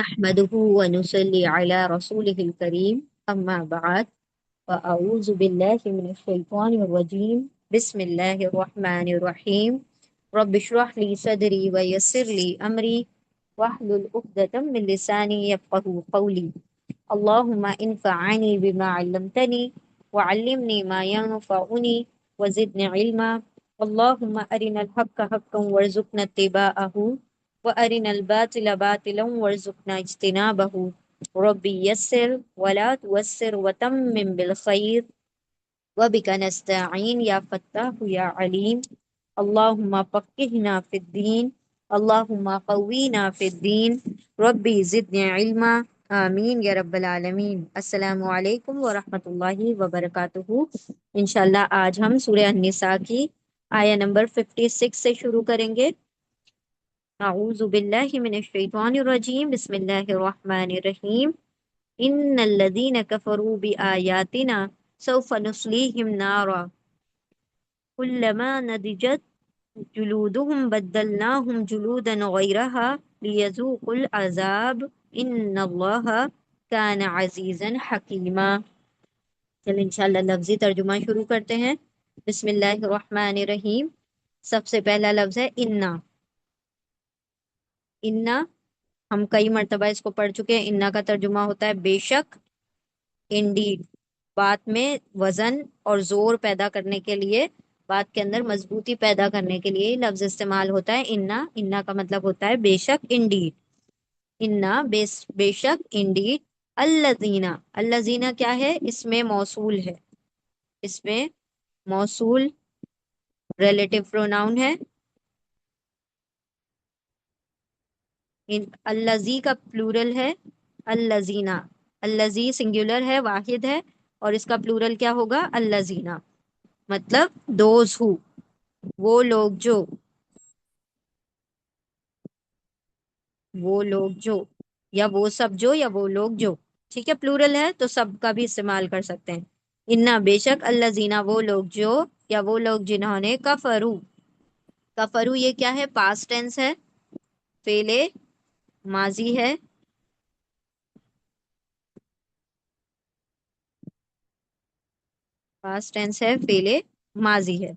نحمده ونصلي على رسوله الكريم أما بعد فأعوذ بالله من الشيطان الرجيم بسم الله الرحمن الرحيم رب اشرح لي صدري ويسر لي أمري واحلل عقدة من لساني يفقهوا قولي اللهم انفعني بما علمتني وعلمني ما ينفعني وزدني علما اللهم أرنا الحق حقا وارزقنا اتباعه وأرنا الباطل باطلا وارزقنا اجتنابه ربي يسر ولا توسر وتمم بالخير وبك نستعين يا فتاح يا عليم اللهم فقهنا في الدين اللهم قوينا في الدين ربي زدني علما آمین یا رب العالمین۔ السلام علیکم ورحمۃ اللہ وبرکاتہ۔ انشاءاللہ آج ہم سورہ النساء کی آیہ نمبر 56 سے شروع کریں گے۔ اعوذ باللہ من الشیطان الرجیم بسم اللہ الرحمن الرحیم ان الذین کفروا بآیاتنا سوف نصلیہم نارا کلما نضجت جلودهم بدلناهم جلودا غیرها لیذوقوا العذاب ان اللہ کان عزیزا حکیما۔ چل انشاءاللہ لفظی ترجمہ شروع کرتے ہیں۔ بسم اللہ الرحمن الرحیم۔ سب سے پہلا لفظ ہے انا۔ انا ہم کئی مرتبہ اس کو پڑھ چکے ہیں۔ انا کا ترجمہ ہوتا ہے بے شک، انڈیڈ، بات میں وزن اور زور پیدا کرنے کے لیے، بات کے اندر مضبوطی پیدا کرنے کے لیے لفظ استعمال ہوتا ہے انا۔ انا کا مطلب ہوتا ہے بے شک، انڈیڈ۔ انا بے شک، انڈیڈ، الذین، الذین کیا ہے؟ اس میں موصول ہے، اس میں موصول ریلیٹو پروناؤن ہے۔ الذی کا پلورل ہے الذین، الذی سنگولر ہے، واحد ہے، اور اس کا پلورل کیا ہوگا؟ الذین، مطلب دوز ہو، وہ لوگ جو، وہ لوگ جو، یا وہ سب جو، یا وہ لوگ جو، ٹھیک ہے، پلورل ہے تو سب کا بھی استعمال کر سکتے ہیں۔ انا بے شک، الذین وہ لوگ جو، یا وہ لوگ جنہوں نے، کفرو، کفرو یہ کیا ہے؟ پاسٹ ٹینس ہے، فعل ماضی ہے، پاسٹ ٹینس ہے، فعل ماضی ہے۔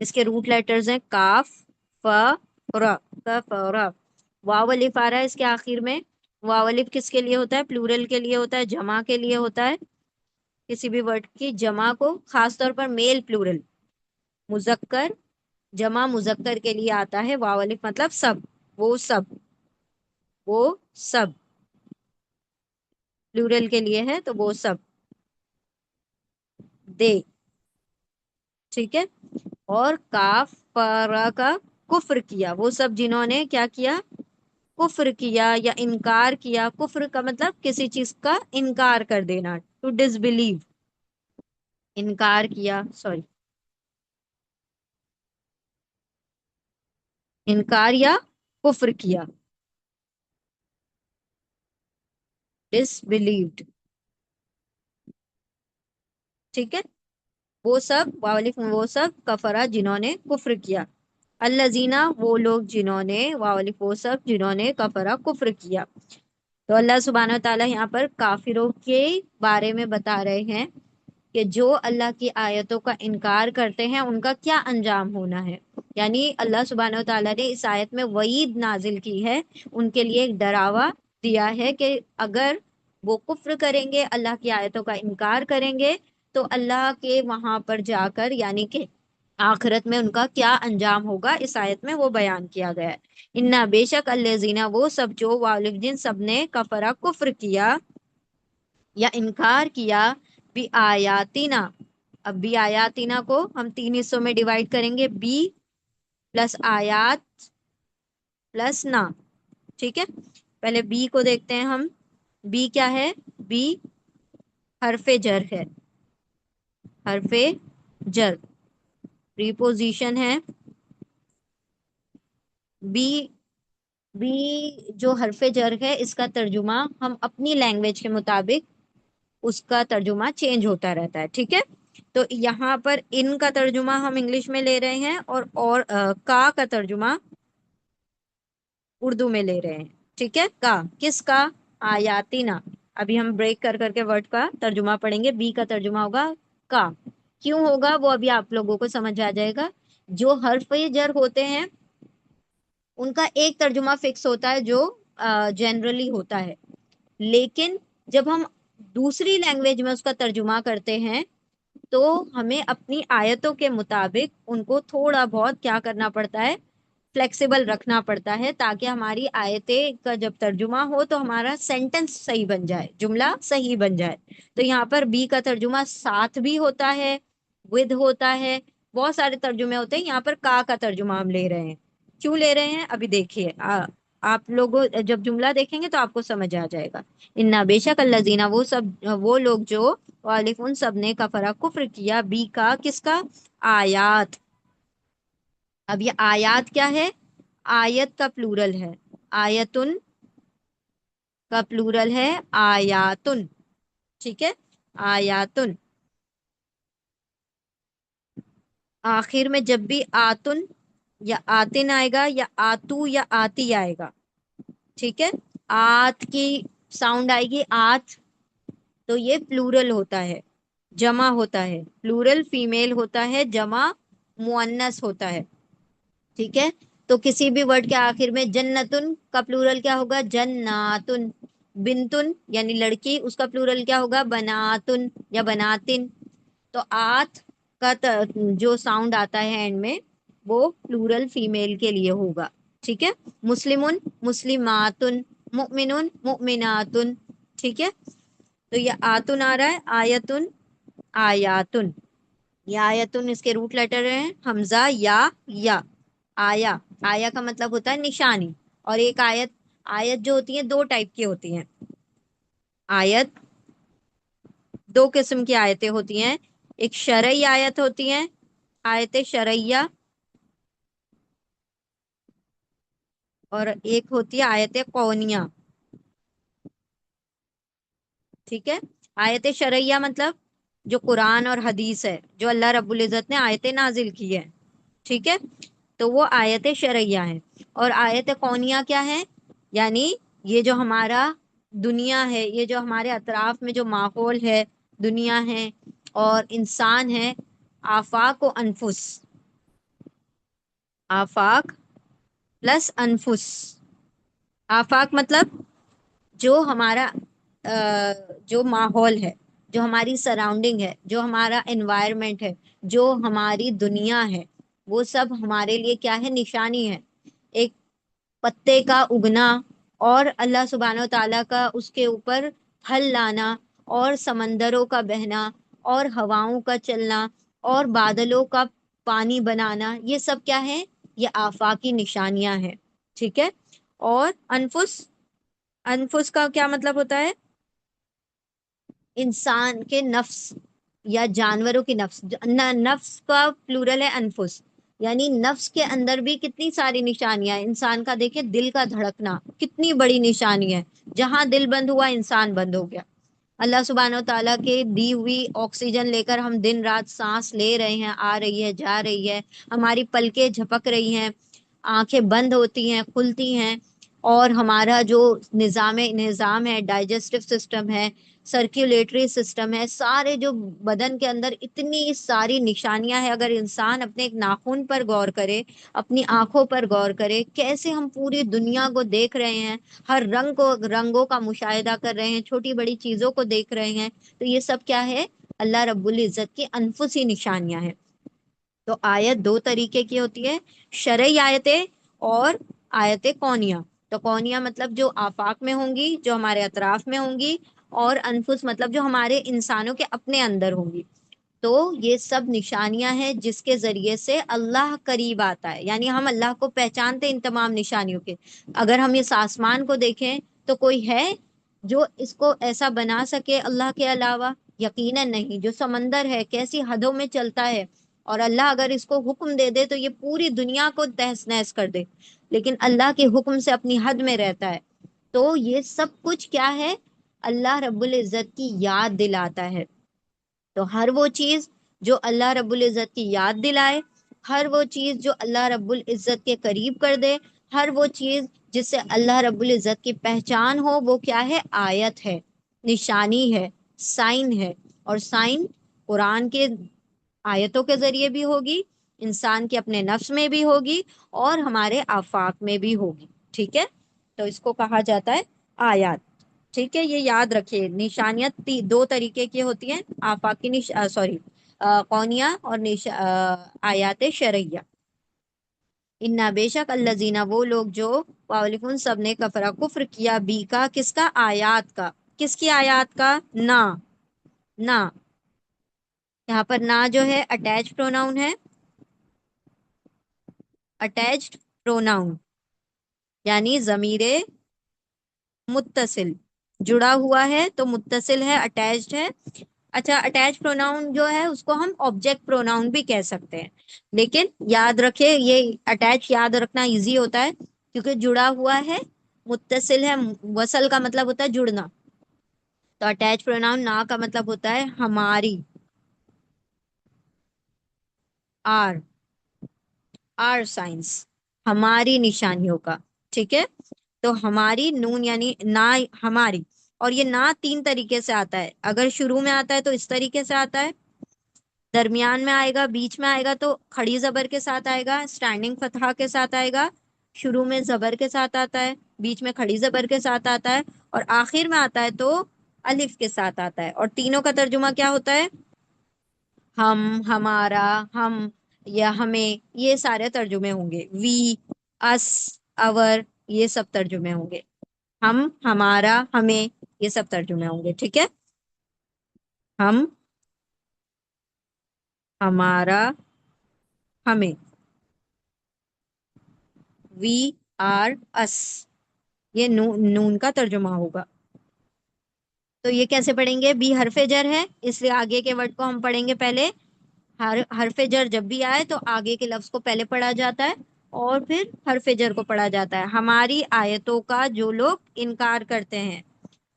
اس کے روٹ لیٹرز ہیں کاف، ف، را، کفر۔ واو الف آ رہا ہے اس کے آخر میں۔ واو الف کس کے لیے ہوتا ہے؟ پلورل کے لیے ہوتا ہے، جمع کے لیے ہوتا ہے۔ کسی بھی ورڈ کی جمع کو، خاص طور پر میل پلورل، مذکر، جمع مذکر کے لیے آتا ہے واو الف، مطلب سب، وہ سب، وہ سب، پلورل کے لیے ہے تو وہ سب، دے، ٹھیک ہے۔ اور کاف پارا کا کفر کیا، وہ سب جنہوں نے کیا کیا؟ کفر کیا یا انکار کیا۔ کفر کا مطلب کسی چیز کا انکار کر دینا، ٹو ڈس بلیو، انکار کیا، سوری، انکار یا کفر کیا، ڈس بلیوڈ، ٹھیک ہے۔ وہ سب، واولف وہ سب، کفرا جنہوں نے کفر کیا، الذین وہ لوگ جنہوں نے، واولف وہ سب جنہوں نے، کفرا کفر کیا۔ تو اللہ سبحانہ و تعالیٰ یہاں پر کافروں کے بارے میں بتا رہے ہیں کہ جو اللہ کی آیتوں کا انکار کرتے ہیں ان کا کیا انجام ہونا ہے۔ یعنی اللہ سبحانہ و تعالیٰ نے اس آیت میں وعید نازل کی ہے، ان کے لیے ایک ڈراوا دیا ہے کہ اگر وہ کفر کریں گے، اللہ کی آیتوں کا انکار کریں گے، تو اللہ کے وہاں پر جا کر، یعنی کہ آخرت میں ان کا کیا انجام ہوگا، اس آیت میں وہ بیان کیا گیا ہے۔ انا بے شک، الذین وہ سب جو، والد جن سب نے، کفرا کفر کیا یا انکار کیا، بی آیاتنا۔ اب بی آیاتنا کو ہم 3 حصوں میں ڈیوائڈ کریں گے، بی پلس آیات پلس نا، ٹھیک ہے۔ پہلے بی کو دیکھتے ہیں ہم۔ بی کیا ہے؟ بی حرف جر ہے، حرف جر، پریپوزیشن ہے۔ بی، بی جو حرف جر ہے اس کا ترجمہ ہم اپنی لینگویج کے مطابق، اس کا ترجمہ چینج ہوتا رہتا ہے، ٹھیک ہے۔ تو یہاں پر ان کا ترجمہ ہم انگلش میں لے رہے ہیں، اور کا ترجمہ اردو میں لے رہے ہیں، ٹھیک ہے. کا کس کا؟ آیاتنا. ابھی ہم بریک کر کر کے ورڈ کا ترجمہ پڑھیں گے. بی کا ترجمہ ہوگا کا. کیوں ہوگا وہ ابھی آپ لوگوں کو سمجھ آ جائے گا. جو حرف جر ہوتے ہیں ان کا ایک ترجمہ فکس ہوتا ہے جو جنرلی ہوتا ہے، لیکن جب ہم دوسری لینگویج میں اس کا ترجمہ کرتے ہیں تو ہمیں اپنی آیتوں کے مطابق ان کو تھوڑا بہت کیا کرنا پڑتا ہے، فلیکسیبل رکھنا پڑتا ہے، تاکہ ہماری آیتیں کا جب ترجمہ ہو تو ہمارا سینٹنس صحیح بن جائے، جملہ صحیح بن جائے. تو یہاں پر بی کا ترجمہ ساتھ بھی ہوتا ہے، ود ہوتا ہے، بہت سارے ترجمے ہوتے ہیں. یہاں پر کا ترجمہ ہم لے رہے ہیں. کیوں لے رہے ہیں ابھی دیکھیے، آپ لوگ جب جملہ دیکھیں گے تو آپ کو سمجھ آ جائے گا. انا بے شک الذین، وہ لوگ جو والف ان سب نے کفرا کفر کیا، بی کا کس کا؟ آیات. اب یہ آیات کیا ہے؟ آیت کا پلورل ہے. آیتن کا پلورل ہے آیاتن. ٹھیک ہے، آیاتن. آخر میں جب بھی آتن یا آتن آئے گا یا آتو یا آتی آئے گا، ٹھیک ہے، آت کی ساؤنڈ آئے گی آت، تو یہ پلورل ہوتا ہے، جمع ہوتا ہے. پلورل فیمیل ہوتا ہے، جمع مؤنث ہوتا ہے. ٹھیک ہے. تو کسی بھی ورڈ کے آخر میں جنتن کا پلورل کیا ہوگا؟ جناتن. بنتن یعنی لڑکی، اس کا پلورل کیا ہوگا؟ بناتن یا بناتن. تو آت کا جو ساؤنڈ آتا ہے اینڈ میں وہ پلورل فیمیل کے لیے ہوگا. ٹھیک ہے. مسلمن مسلماتن، مؤمنون مؤمناتن. ٹھیک ہے. تو یہ آتن آ رہا ہے، آیتن آیاتن. یہ آیتن اس کے روٹ لیٹر ہیں حمزہ یا. آیا، آیا کا مطلب ہوتا ہے نشانی. اور ایک آیت، آیت جو ہوتی ہیں دو ٹائپ کی ہوتی ہیں. آیت دو قسم کی آیتیں ہوتی ہیں. ایک شرعی آیت ہوتی ہیں، آیت شرعیہ، اور ایک ہوتی ہے آیت قونیہ. ٹھیک ہے. آیت شرعیہ مطلب جو قرآن اور حدیث ہے، جو اللہ رب العزت نے آیتیں نازل کی ہے. ٹھیک ہے. تو وہ آیت شرعیہ ہیں. اور آیت قونیہ کیا ہے؟ یعنی یہ جو ہمارا دنیا ہے، یہ جو ہمارے اطراف میں جو ماحول ہے، دنیا ہے اور انسان ہے، آفاق و انفس. آفاق پلس انفس. آفاق مطلب جو ہمارا جو ماحول ہے، جو ہماری سراؤنڈنگ ہے، جو ہمارا انوائرمنٹ ہے، جو ہماری دنیا ہے، وہ سب ہمارے لیے کیا ہے؟ نشانی ہے. ایک پتے کا اگنا، اور اللہ سبحانہ و تعالیٰ کا اس کے اوپر پھل لانا، اور سمندروں کا بہنا، اور ہواؤں کا چلنا، اور بادلوں کا پانی بنانا، یہ سب کیا ہے؟ یہ آفاقی نشانیاں ہیں. ٹھیک ہے. اور انفس، انفس کا کیا مطلب ہوتا ہے؟ انسان کے نفس یا جانوروں کی نفس. نفس کا پلورل ہے انفس. یعنی نفس کے اندر بھی کتنی ساری نشانیاں ہیں. انسان کا دیکھیں دل کا دھڑکنا کتنی بڑی نشانی ہے. جہاں دل بند ہوا انسان بند ہو گیا. اللہ سبحانہ و تعالیٰ کے دی ہوئی آکسیجن لے کر ہم دن رات سانس لے رہے ہیں، آ رہی ہے جا رہی ہے، ہماری پلکیں جھپک رہی ہیں، آنکھیں بند ہوتی ہیں کھلتی ہیں، اور ہمارا جو نظام ہے، ڈائجسٹو سسٹم ہے، سرکولیٹری سسٹم ہے، سارے جو بدن کے اندر اتنی ساری نشانیاں ہیں. اگر انسان اپنے ایک ناخن پر غور کرے، اپنی آنکھوں پر غور کرے، کیسے ہم پوری دنیا کو دیکھ رہے ہیں، ہر رنگوں کا مشاہدہ کر رہے ہیں، چھوٹی بڑی چیزوں کو دیکھ رہے ہیں، تو یہ سب کیا ہے؟ اللہ رب العزت کی انفسی نشانیاں ہیں. تو آیت دو طریقے کی ہوتی ہے، شرعی آیتیں اور آیت کونیہ. تو کونیہ مطلب جو آفاق میں ہوں گی، جو ہمارے اطراف میں ہوں گی، اور انفس مطلب جو ہمارے انسانوں کے اپنے اندر ہوں گی. تو یہ سب نشانیاں ہیں جس کے ذریعے سے اللہ قریب آتا ہے. یعنی ہم اللہ کو پہچانتے ان تمام نشانیوں کے. اگر ہم اس آسمان کو دیکھیں تو کوئی ہے جو اس کو ایسا بنا سکے اللہ کے علاوہ؟ یقیناً نہیں. جو سمندر ہے کیسی حدوں میں چلتا ہے، اور اللہ اگر اس کو حکم دے دے تو یہ پوری دنیا کو تہس نہس کر دے، لیکن اللہ کے حکم سے اپنی حد میں رہتا ہے. تو یہ سب کچھ کیا ہے؟ اللہ رب العزت کی یاد دلاتا ہے. تو ہر وہ چیز جو اللہ رب العزت کی یاد دلائے، ہر وہ چیز جو اللہ رب العزت کے قریب کر دے، ہر وہ چیز جس سے اللہ رب العزت کی پہچان ہو وہ کیا ہے؟ آیت ہے، نشانی ہے، سائن ہے۔ اور سائن قرآن کے آیتوں کے ذریعے بھی ہوگی، انسان کے اپنے نفس میں بھی ہوگی، اور ہمارے آفاق میں بھی ہوگی، ٹھیک ہے؟ تو اس کو کہا جاتا ہے آیات، ٹھیک ہے؟ یہ یاد رکھیے، نشانیت دو طریقے کی ہوتی ہیں، آفاقی سوری قونیہ اور آیات شرعیہ۔ انا بے شک الذین وہ لوگ جو واولفون سب نے کفرا کفر کیا بی کا کس کا؟ آیات کا۔ کس کی آیات کا؟ نا، نا، یہاں پر نا جو ہے اٹیچ پروناؤن ہے، اٹیچڈ پروناؤن یعنی ضمیر متصل جڑا ہوا ہے، تو متصل ہے، اٹیچڈ ہے۔ اچھا، اٹیچ پروناؤن جو ہے اس کو ہم آبجیکٹ پروناؤن بھی کہہ سکتے ہیں، لیکن یاد رکھے یہ اٹیچ یاد رکھنا ایزی ہوتا ہے کیونکہ جڑا ہوا ہے، متصل ہے، وصل کا مطلب ہوتا ہے جڑنا، تو اٹیچ پروناؤن نا کا مطلب ہوتا ہے ہماری، آر، آر سائنس، ہماری نشانیوں کا، ٹھیک ہے؟ تو ہماری نون یعنی نا ہماری، اور یہ نا تین طریقے سے آتا ہے۔ اگر شروع میں آتا ہے تو اس طریقے سے آتا ہے، درمیان میں آئے گا، بیچ میں آئے گا تو کھڑی زبر کے ساتھ آئے گا، اسٹینڈنگ فتحہ کے ساتھ آئے گا، شروع میں زبر کے ساتھ آتا ہے، بیچ میں کھڑی زبر کے ساتھ آتا ہے، اور آخر میں آتا ہے تو الف کے ساتھ آتا ہے۔ اور تینوں کا ترجمہ کیا ہوتا ہے؟ ہم، ہمارا، ہم یا ہمیں، یہ سارے ترجمے ہوں گے۔ وی، اس، اور، یہ سب ترجمے ہوں گے۔ ہم، ہمارا، ہمیں، یہ سب ترجمے ہوں گے، ٹھیک ہے؟ ہم، ہمارا، ہمیں، وی، آر، اس، یہ نون کا ترجمہ ہوگا۔ تو یہ کیسے پڑھیں گے؟ بی حرف جر ہے اس لیے آگے کے ورڈ کو ہم پڑھیں گے پہلے، حرف جر جب بھی آئے تو آگے کے لفظ کو پہلے پڑھا جاتا ہے اور پھر حرف جر کو پڑھا جاتا ہے۔ ہماری آیتوں کا جو لوگ انکار کرتے ہیں،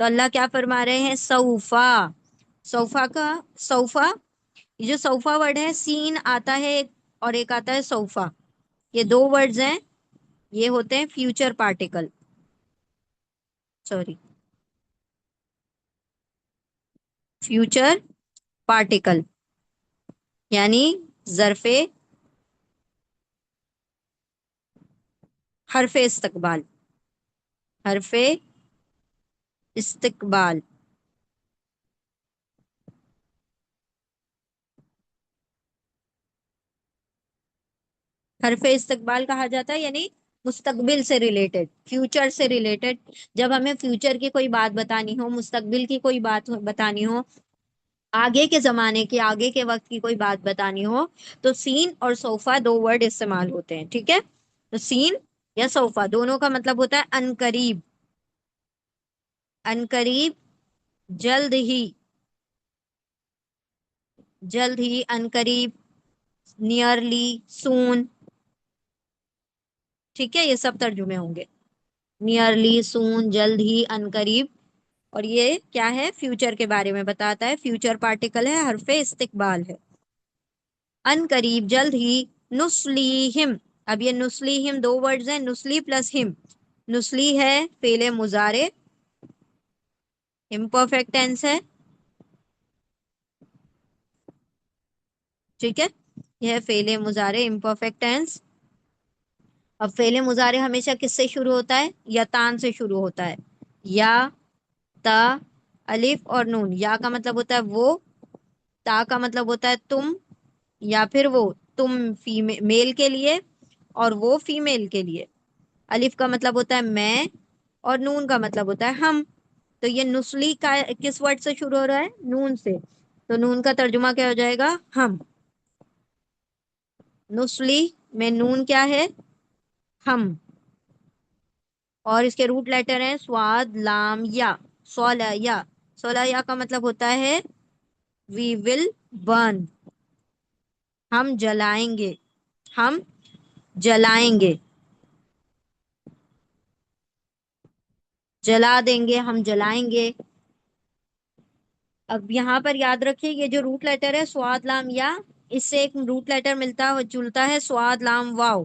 تو اللہ کیا فرما رہے ہیں؟ سوفا، سوفا کا، سوفا، یہ جو سوفا ورڈ ہے، سین آتا ہے اور ایک آتا ہے سوفا، یہ دو ورڈز ہیں، یہ ہوتے ہیں future particle, sorry future particle یعنی ظرف حرف استقبال، حرف استقبال، حرف استقبال کہا جاتا ہے، یعنی مستقبل سے ریلیٹڈ، فیوچر سے ریلیٹڈ۔ جب ہمیں فیوچر کی کوئی بات بتانی ہو، مستقبل کی کوئی بات بتانی ہو، آگے کے زمانے کی، آگے کے وقت کی کوئی بات بتانی ہو، تو سین اور صوفہ دو ورڈ استعمال ہوتے ہیں، ٹھیک ہے؟ تو سین یا صوفہ دونوں کا مطلب ہوتا ہے ان قریب، ان قریب، جلد ہی، جلد ہی، ان قریب، نیئرلی، سون، ٹھیک ہے؟ یہ سب ترجمے ہوں گے، نیئرلی، سون، جلد ہی، ان قریب۔ اور یہ کیا ہے؟ فیوچر کے بارے میں بتاتا ہے، فیوچر پارٹیکل ہے، حرف استقبال ہے، ان قریب، جلد ہی، نسلیہم، اب یہ نسلیہم دو ورڈز ہیں، نسلی پلس ہم، نسلی ہے فعل مضارع، امپرفیکٹ ٹینس ہے، ٹھیک ہے؟ یہ ہے فعل مضارع امپرفیکٹ ٹینس۔ اب فعل مضارع ہمیشہ کس سے شروع ہوتا ہے؟ یا تان سے شروع ہوتا ہے، یا، تا، الف اور نون۔ یا کا مطلب ہوتا ہے وہ، تا کا مطلب ہوتا ہے تم، یا پھر وہ، تم میل کے لیے اور وہ فیمیل کے لیے، الف کا مطلب ہوتا ہے میں، اور نون کا مطلب ہوتا ہے ہم۔ تو یہ نسلی کا کس ورڈ سے شروع ہو رہا ہے؟ نون سے، تو نون کا ترجمہ کیا ہو جائے گا؟ ہم۔ نسلی میں نون کیا ہے؟ ہم، اور اس کے روٹ لیٹر ہیں سواد، لام، یا، سولا یا، سولا یا کا مطلب ہوتا ہے وی ول برن، ہم جلائیں گے، ہم جلائیں گے، جلا دیں گے، ہم جلائیں گے۔ اب یہاں پر یاد رکھیے یہ جو روٹ لیٹر ہے سواد، لام، یا، اس سے ایک روٹ لیٹر ملتا ہے، جلتا ہے سواد، لام، واو،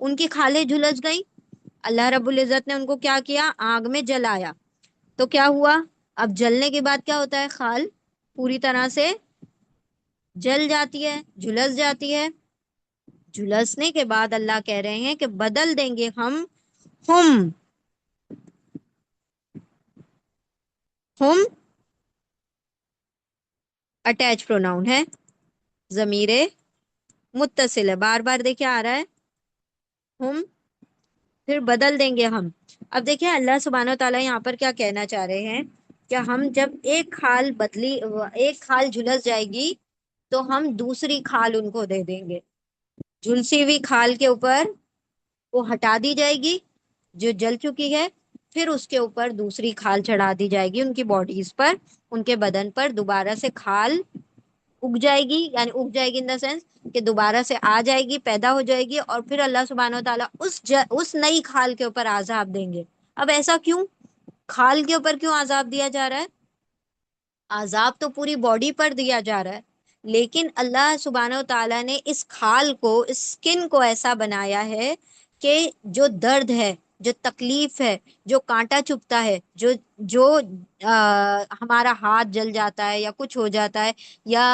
ان کی کھالیں جھلس گئی، اللہ رب العزت نے ان کو کیا کیا، آگ میں جلایا. تو کیا ہوا، اب جلنے کے بعد کیا ہوتا ہے، کھال پوری طرح سے جل جاتی ہے، جھلس جاتی ہے. جھلسنے کے بعد اللہ کہہ رہے ہیں کہ بدل دیں گے ہم ہم اٹیچ پروناؤن ہے، ضمیر متصل ہے، بار بار دیکھیں آ رہا ہے ہم، پھر بدل دیں گے ہم. اب دیکھیں اللہ سبحانہ و تعالیٰ یہاں پر کیا کہنا چاہ رہے ہیں کہ ہم جب ایک کھال بدلی، ایک کھال جھلس جائے گی تو ہم دوسری کھال ان کو دے دیں گے. جھلسی ہوئی کھال کے اوپر وہ ہٹا دی جائے گی جو جل چکی ہے، پھر اس کے اوپر دوسری کھال چڑھا دی جائے گی، ان کی باڈیز پر، ان کے بدن پر دوبارہ سے کھال اگ جائے گی. یعنی اگ جائے گی ان دا سینس کہ دوبارہ سے آ جائے گی، پیدا ہو جائے گی، اور پھر اللہ سبحانہ و تعالیٰ اس نئی کھال کے اوپر عذاب دیں گے. اب ایسا کیوں، کھال کے اوپر کیوں عذاب دیا جا رہا ہے؟ عذاب تو پوری باڈی پر دیا جا رہا ہے، لیکن اللہ سبحانہ و تعالیٰ نے اس کھال کو، اس سکن کو ایسا بنایا ہے کہ جو درد ہے، جو تکلیف ہے، جو کانٹا چبھتا ہے، جو ہمارا ہاتھ جل جاتا ہے یا کچھ ہو جاتا ہے یا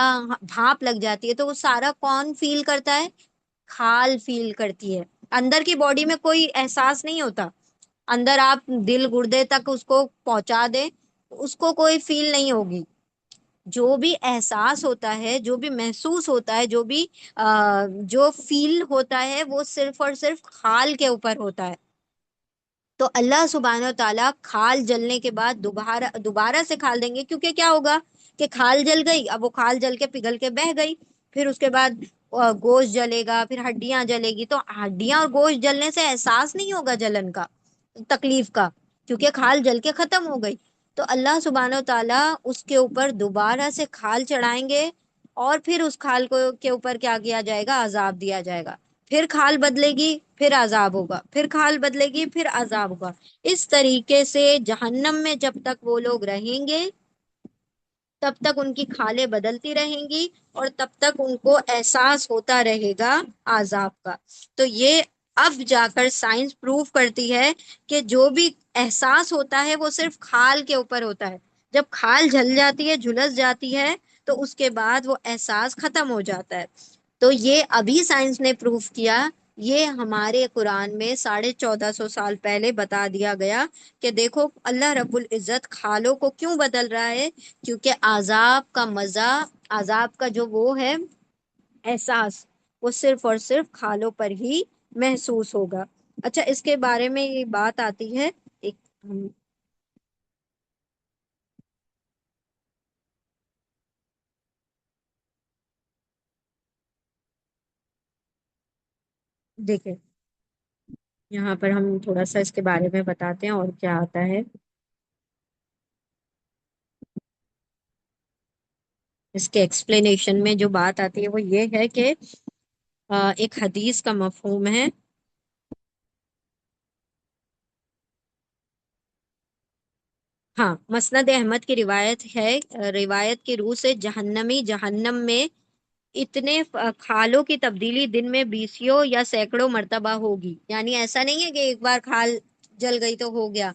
بھاپ لگ جاتی ہے، تو وہ سارا کون فیل کرتا ہے، کھال فیل کرتی ہے. اندر کی باڈی میں کوئی احساس نہیں ہوتا، اندر آپ دل گردے تک اس کو پہنچا دیں اس کو کوئی فیل نہیں ہوگی. جو بھی احساس ہوتا ہے، جو بھی محسوس ہوتا ہے، جو فیل ہوتا ہے، وہ صرف اور صرف کھال کے اوپر ہوتا ہے. تو اللہ سبحانہ و تعالیٰ کھال جلنے کے بعد دوبارہ سے کھال دیں گے، کیونکہ کیا ہوگا کہ کھال جل گئی، اب وہ کھال جل کے پگھل کے بہہ گئی، پھر اس کے بعد گوشت جلے گا، پھر ہڈیاں جلے گی. تو ہڈیاں اور گوشت جلنے سے احساس نہیں ہوگا جلن کا، تکلیف کا، کیونکہ کھال جل کے ختم ہو گئی. تو اللہ سبحانہ و تعالیٰ اس کے اوپر دوبارہ سے کھال چڑھائیں گے، اور پھر اس کھال کو کے اوپر کیا کیا جائے گا، عذاب دیا جائے گا. پھر کھال بدلے گی، پھر عذاب ہوگا، پھر کھال بدلے گی، پھر عذاب ہوگا. اس طریقے سے جہنم میں جب تک وہ لوگ رہیں گے تب تک ان کی کھالیں بدلتی رہیں گی، اور تب تک ان کو احساس ہوتا رہے گا عذاب کا. تو یہ اب جا کر سائنس پروف کرتی ہے کہ جو بھی احساس ہوتا ہے وہ صرف کھال کے اوپر ہوتا ہے. جب کھال جل جاتی ہے، جھلس جاتی ہے، تو اس کے بعد وہ احساس ختم ہو جاتا ہے. تو یہ ابھی سائنس نے پروف کیا، یہ ہمارے قرآن میں 1450 سال پہلے بتا دیا گیا کہ دیکھو اللہ رب العزت کھالوں کو کیوں بدل رہا ہے، کیونکہ عذاب کا مزہ، عذاب کا جو وہ ہے احساس، وہ صرف اور صرف کھالوں پر ہی محسوس ہوگا. اچھا، اس کے بارے میں یہ بات آتی ہے، ایک ہم دیکھیں یہاں پر ہم تھوڑا سا اس کے بارے میں بتاتے ہیں اور کیا آتا ہے. اس کے ایکسپلینیشن میں جو بات آتی ہے وہ یہ ہے کہ ایک حدیث کا مفہوم ہے. ہاں، مسند احمد کی روایت ہے، روایت کی روح سے جہنمی جہنم میں اتنے کھالوں کی تبدیلی دن میں بیسیوں یا سینکڑوں مرتبہ ہوگی. یعنی ایسا نہیں ہے کہ ایک بار کھال جل گئی تو ہو گیا،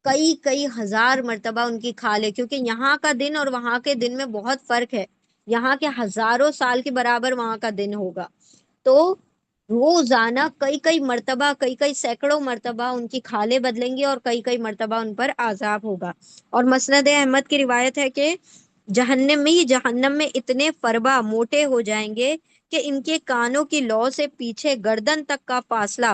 کئی کئی ہزار مرتبہ ان کی کھال ہے، کیونکہ یہاں کا دن اور وہاں کے دن میں بہت فرق ہے. یہاں کے ہزاروں سال کے برابر وہاں کا دن ہوگا. تو روزانہ کئی کئی مرتبہ، کئی کئی سینکڑوں مرتبہ ان کی کھالیں بدلیں گی، اور کئی کئی مرتبہ ان پر عذاب ہوگا. اور مسند احمد کی روایت ہے کہ جہنم میں اتنے فربا موٹے ہو جائیں گے کہ ان کے کانوں کی لو سے پیچھے گردن تک کا فاصلہ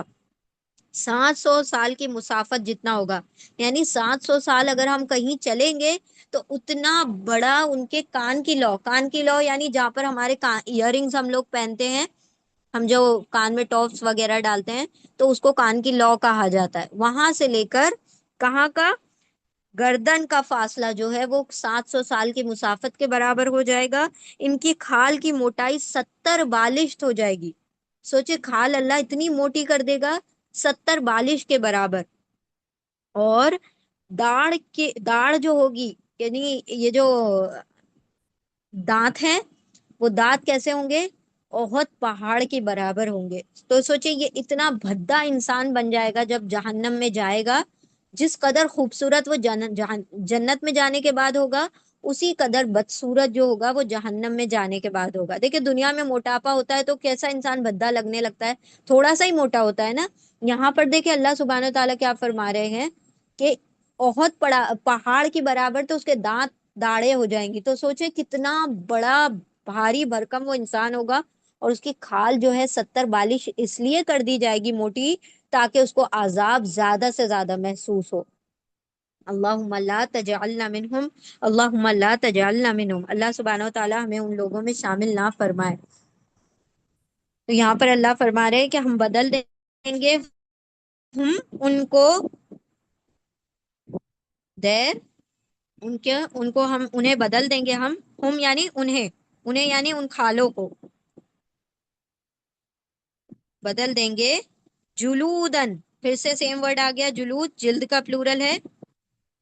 700 سال کی مسافت جتنا ہوگا. یعنی 700 سال اگر ہم کہیں چلیں گے تو اتنا بڑا ان کے کان کی لو یعنی جہاں پر ہمارے ایئر رنگس ہم لوگ پہنتے ہیں، ہم جو کان میں ٹاپس وغیرہ ڈالتے ہیں، تو اس کو کان کی لو کہا جاتا ہے. وہاں سے لے کر کہاں کا گردن کا فاصلہ جو ہے وہ 700 سال کی مسافت کے برابر ہو جائے گا. ان کی کھال کی موٹائی 70 بالشت ہو جائے گی. سوچے کھال اللہ اتنی موٹی کر دے گا، 70 بالشت کے برابر. اور داڑھ جو ہوگی، یعنی یہ جو دانت ہیں وہ دانت کیسے ہوں گے، احد پہاڑ کے برابر ہوں گے. تو سوچے یہ اتنا بھدا انسان بن جائے گا جب جہنم میں جائے گا. جس قدر خوبصورت وہ جنت میں جانے کے بعد ہوگا، اسی قدر بدصورت جو ہوگا وہ جہنم میں جانے کے بعد ہوگا. دیکھیں دنیا میں موٹاپا ہوتا ہے تو کیسا انسان بھدا لگنے لگتا ہے، تھوڑا سا ہی موٹا ہوتا ہے نا. یہاں پر دیکھیں اللہ سبحانہ و تعالیٰ کیا فرما رہے ہیں کہ احد پہاڑ کی برابر تو اس کے دانت داڑے ہو جائیں گی. تو سوچے کتنا بڑا بھاری بھرکم وہ انسان ہوگا. اور اس کی کھال جو ہے 70 بالش اس لیے کر دی جائے گی موٹی تاکہ اس کو عذاب زیادہ سے زیادہ محسوس ہو. اللہم لا تجعلنا منہم، اللہم لا تجعلنا منہم. اللہ سبحانہ و تعالیٰ ہمیں ان لوگوں میں شامل نہ فرمائے. تو یہاں پر اللہ فرما رہے ہیں کہ ہم بدل دیں گے ہم ان کو دیر ان کو ہم انہیں بدل دیں گے ہم یعنی انہیں یعنی ان کھالوں کو بدل دیں گے جلودن. پھر سے سیم ورڈ آ گیا جلود. جلد کا پلورل ہے،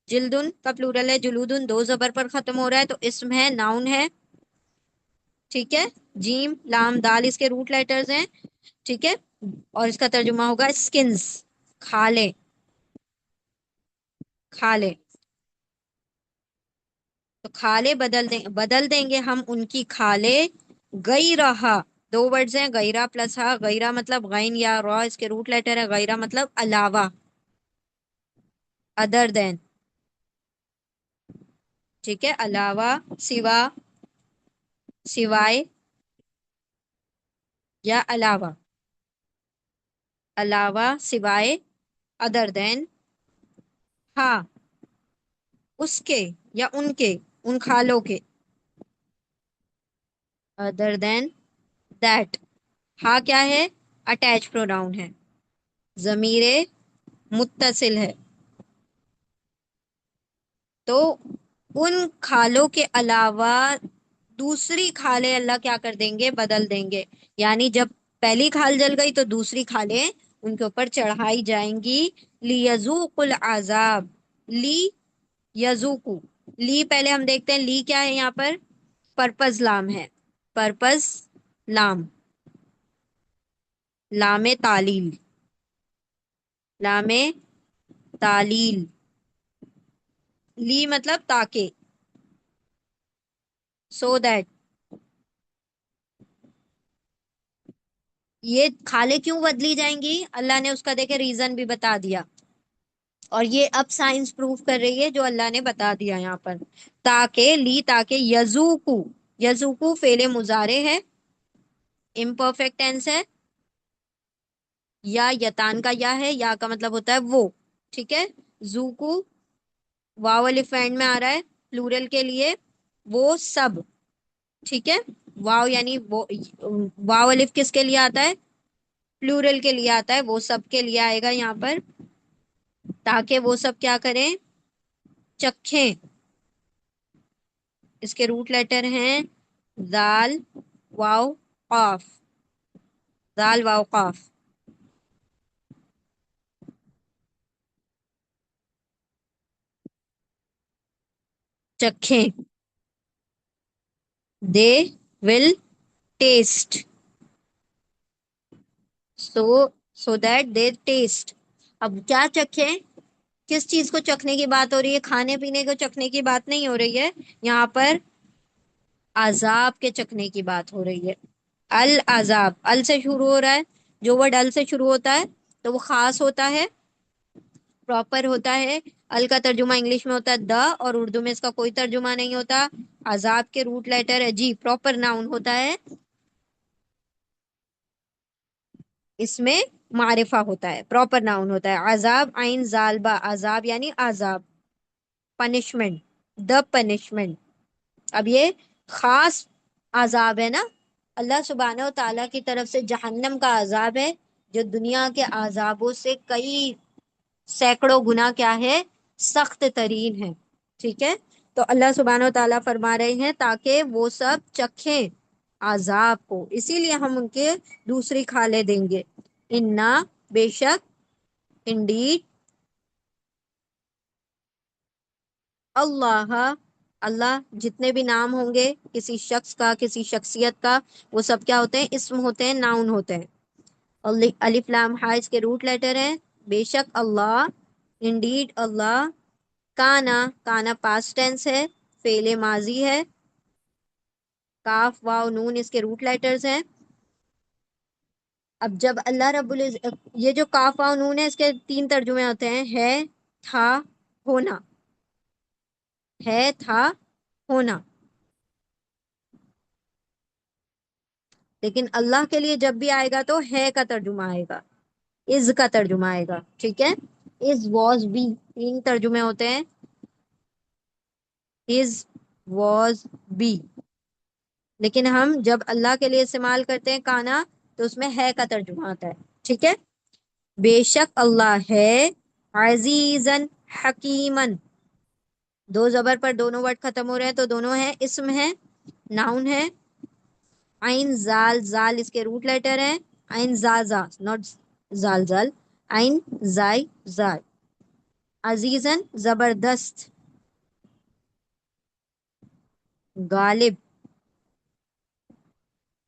جلدن کا پلورل ہے جلودن. دو زبر پر ختم ہو رہا ہے تو اسم ہے، ناؤن ہے. ٹھیک ہے، جیم لام دال اس کے روٹ لیٹرز ہیں. ٹھیک ہے، اور اس کا ترجمہ ہوگا اسکنز، کھالیں. کھالیں تو کھالے بدل دیں گے ہم ان کی کھالے. گئی رہا، دو ورڈز ہیں غیرہ پلس ہا. غیرہ مطلب غین یا را اس کے روٹ لیٹر ہے. غیرہ مطلب علاوہ، ادر دین. ٹھیک ہے، علاوہ، سوا، سوائے یا علاوہ. علاوہ، سوائے، ادر دین. ہاں اس کے یا ان کے، ان کھالوں کے. Other than that. ہاں کیا ہے؟ اٹیچ پروناؤن ہے، ضمیر متصل ہے. تو ان کھالوں کے علاوہ دوسری کھالیں اللہ کیا کر دیں گے؟ بدل دیں گے. یعنی جب پہلی کھال جل گئی تو دوسری کھالیں ان کے اوپر چڑھائی جائیں گی. لیذوقوا العذاب، لی یذوقو. لی پہلے ہم دیکھتے ہیں لی کیا ہے یہاں پر؟ پرپز لام ہے. پرپز لام، لام تعلیل، لام تعلیل. لی مطلب تاکہ، سو دیٹ. یہ کھالیں کیوں بدلی جائیں گی اللہ نے اس کا دیکھے ریزن بھی بتا دیا. اور یہ اب سائنس پروف کر رہی ہے جو اللہ نے بتا دیا یہاں پر. تاکہ، لی تاکہ، یذوقو. یذوقو فعل مضارع ہے، امپرفیکٹ ٹینس ہے. یا یتان کا یا ہے، یا کا مطلب ہوتا ہے وہ. ٹھیک ہے، زوکو واو الف اینڈ میں آ رہا ہے پلورل کے لیے، وہ سب. ٹھیک ہے، واو یعنی وہ، واو الف کس کے لیے آتا ہے؟ پلورل کے لیے آتا ہے. وہ سب کے لیے آئے گا یہاں پر. تاکہ وہ سب کیا کریں؟ چکھیں. اس کے روٹ لیٹر ہیں دال واو قاف. دال واو قاف. چکھیں. They will taste. So that they taste. اب کیا چکھیں؟ کس چیز کو چکھنے کی بات ہو رہی ہے؟ کھانے پینے کو چکھنے کی بات نہیں ہو رہی ہے یہاں پر، عذاب کے چکھنے کی بات ہو رہی ہے. العذاب، ال سے شروع ہو رہا ہے. جو ورڈ ال سے شروع ہوتا ہے تو وہ خاص ہوتا ہے، پراپر ہوتا ہے. ال کا ترجمہ انگلش میں ہوتا ہے دا، اور اردو میں اس کا کوئی ترجمہ نہیں ہوتا. عذاب کے روٹ لیٹر ہے جی، پراپر ناؤن ہوتا ہے. اس میں معرفہ ہوتا ہے، پراپر ناؤن ہوتا ہے. عذاب، عین زالبا، عذاب یعنی عذاب، پنشمنٹ، دا پنشمنٹ. اب یہ خاص عذاب ہے نا، اللہ سبحانہ و تعالیٰ کی طرف سے جہنم کا عذاب ہے جو دنیا کے عذابوں سے کئی سینکڑوں گنا کیا ہے؟ سخت ترین ہے. ٹھیک ہے، تو اللہ سبحانہ و تعالیٰ فرما رہے ہیں تاکہ وہ سب چکھیں عذاب کو، اسی لیے ہم ان کے دوسری کھالیں دیں گے. انا، بے شک، انڈیڈ، اللہ، اللہ جتنے بھی نام ہوں گے کسی شخص کا، کسی شخصیت کا، وہ سب کیا ہوتے ہیں؟ اسم ہوتے ہیں، ناؤن ہوتے ہیں۔ اور الف لام ہا اس کے روٹ لیٹر ہیں۔ بے شک اللہ، انڈیڈ اللہ، کانا، کانا پاسٹ ٹینس ہے، فعل ماضی ہے، کاف واو نون اس کے روٹ لیٹرز ہیں۔ اب جب اللہ رب یہ جو کاف واو نون ہے اس کے تین ترجمے ہوتے ہیں: ہے، تھا، ہونا۔ ہے، تھا، ہونا۔ لیکن اللہ کے لیے جب بھی آئے گا تو ہے کا ترجمہ آئے گا، از کا ترجمہ آئے گا، ٹھیک ہے؟ از، واز، بی، تین ترجمے ہوتے ہیں: از، واز، بی۔ لیکن ہم جب اللہ کے لیے استعمال کرتے ہیں کانا تو اس میں ہے کا ترجمہ آتا ہے، ٹھیک ہے؟ بے شک اللہ ہے عزیزن حکیمن، دو زبر پر دونوں ورڈ ختم ہو رہے ہیں تو دونوں ہیں، اسم ہے، ناؤن ہے۔ عین زال، زال اس کے روٹ لیٹر ہیں، عین زازا، ناٹ زال زال، عین زائی زال۔ عزیزن زبردست، غالب،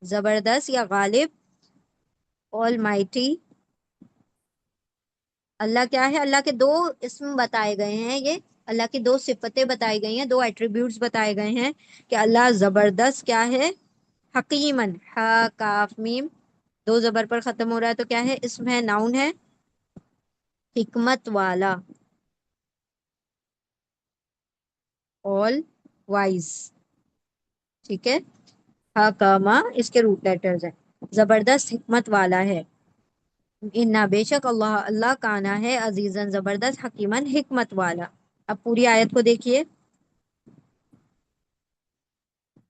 زبردست یا غالب، آل مائٹی۔ اللہ کیا ہے؟ اللہ کے دو اسم بتائے گئے ہیں، یہ اللہ کی دو صفتیں بتائی گئی ہیں، دو ایٹریبیوٹس بتائے گئے ہیں کہ اللہ زبردست کیا ہے؟ حکیمن، ہا کاف میم دو زبر پر ختم ہو رہا ہے تو کیا ہے؟ اسم ہے، ناؤن ہے۔ حکمت والا، آل وائز، ٹھیک ہے؟ حکامہ اس کے روٹ لیٹرز ہیں، زبردست حکمت والا ہے۔ انا بے شک اللہ، اللہ کانا ہے عزیزن زبردست، حکیمن حکمت والا۔ اب پوری آیت کو دیکھیے،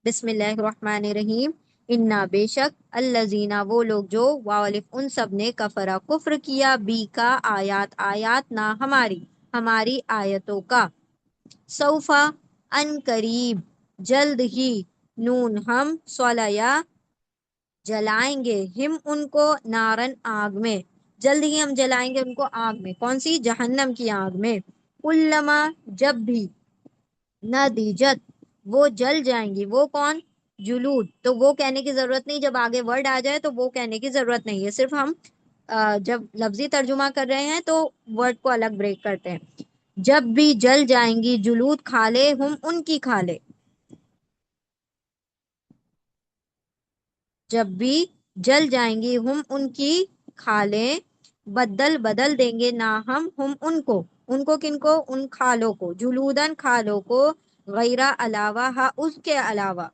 بسم اللہ الرحمن الرحیم۔ انا بے شک الذین وہ لوگ جو، واو الف ان سب نے، کفرا کفر کیا، بی کا آیات، آیات نہ ہماری، ہماری آیتوں کا، سوفا ان قریب، جلد ہی، نون ہم، صلیا جلائیں گے، ہم ان کو، نارن آگ میں، جلد ہی ہم جلائیں گے ان کو آگ میں، کون سی؟ جہنم کی آگ میں۔ کلما جب بھی، ندیجت وہ جل جائیں گی، وہ کون؟ جلود، تو وہ کہنے کی ضرورت نہیں، جب آگے ورڈ آ جائے تو وہ کہنے کی ضرورت نہیں ہے، صرف ہم جب لفظی ترجمہ کر رہے ہیں تو ورڈ کو الگ بریک کرتے ہیں۔ جب بھی جل جائیں گی، جلود کھالے، ہم ان کی کھالے، جب بھی جل جائیں گی ہم ان کی کھالیں، بدل بدل دیں گے نہ ہم ان کو کن کو؟ ان کھالوں کو، جلودن کھالوں کو، غیرہ علاوہ، ہا اس کے علاوہ،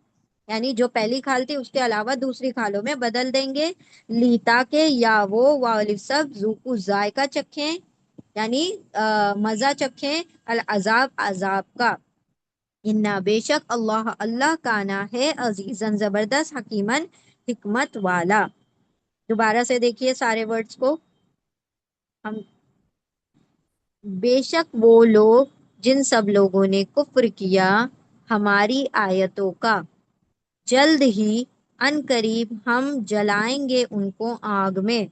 یعنی جو پہلی کھال تھی اس کے علاوہ دوسری کھالوں میں بدل دیں گے، لی تاکہ، یا وہ واو سب، ذوقو ذائقہ چکھیں، یعنی مزہ چکھیں، العذاب عذاب کا۔ انا بے شک اللہ، اللہ کانا ہے عزیزن زبردست، حکیمن حکمت والا۔ دوبارہ سے دیکھیے سارے ورڈز کو ہم، بے شک وہ لوگ جن سب لوگوں نے کفر کیا ہماری آیتوں کا، جلد ہی، ان قریب ہم جلائیں گے ان کو آگ میں،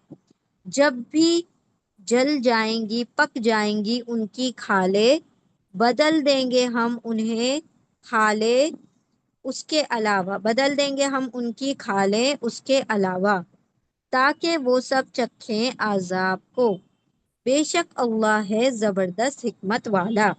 جب بھی جل جائیں گی، پک جائیں گی ان کی کھالیں، بدل دیں گے ہم انہیں کھالیں اس کے علاوہ، بدل دیں گے ہم ان کی کھالیں اس کے علاوہ، تاکہ وہ سب چکھیں عذاب کو، بے شک اللہ ہے زبردست حکمت والا۔